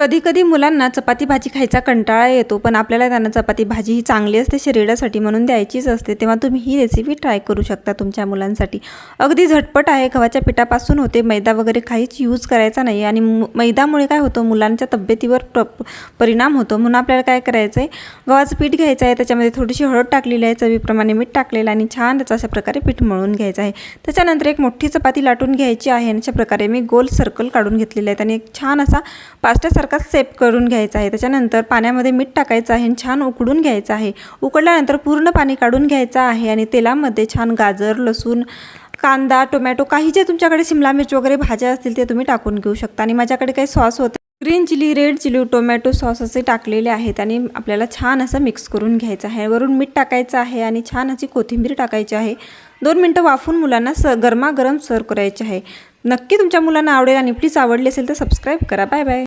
कधी-कधी मुलांना चपाती भाजी खायचा कंटाळा येतो, पण आपल्याला त्यांना चपाती भाजी ही चांगली असते शरीरासाठी म्हणून द्यायचीच असते. तेव्हा तुम्ही ही रेसिपी ट्राय करू शकता तुमच्या मुलांसाठी. अगदी झटपट आहे. गव्हाच्या पिठापासून होते. मैदा वगैरे काहीच यूज करायचा नाही आणि मैद्यामुळे काय होतं, मुलांच्या तब्येतीवर परिणाम होतो. म्हणून आपल्याला काय करायचं आहे, गव्हाचं पीठ घ्यायचं आहे, त्याच्यामध्ये थोडीशी हळद टाकलेली आहे, चवीप्रमाणे मीठ टाकलेलं आणि छान त्याचं अशा प्रकारे पीठ मळून घ्यायचं आहे. त्याच्यानंतर एक मोठी चपाती लाटून घ्यायची आहे आणि अशा प्रकारे मी गोल सर्कल काढून घेतलेले आहेत आणि एक छान असा पास्त्यासारखा सेप करून घ्यायचा आहे. त्याच्यानंतर पाण्यामध्ये मीठ टाकायचं आहे आणि छान उकडून घ्यायचं आहे. उकडल्यानंतर पूर्ण पाणी काढून घ्यायचं आहे आणि तेलामध्ये छान गाजर, लसूण, कांदा, टोमॅटो काही जे तुमच्याकडे शिमला मिर्च वगैरे भाज्या असतील ते तुम्ही टाकून घेऊ शकता. आणि माझ्याकडे काही सॉस होते, green chilli, red chilli, tomato sauce असे टाकलेले आहेत आणि आपल्याला छान असं मिक्स करून घ्यायचं आहे. वरून मीठ टाकायचं आहे आणि छान अशी कोथिंबीर टाकायची आहे. 2 मिनटं वाफून मुलांना गरमागरम सर्व करायचे आहे. नक्की तुमच्या मुलांना आवडेल आणि प्लीज आवडली असेल तर सबस्क्राईब करा. Bye bye.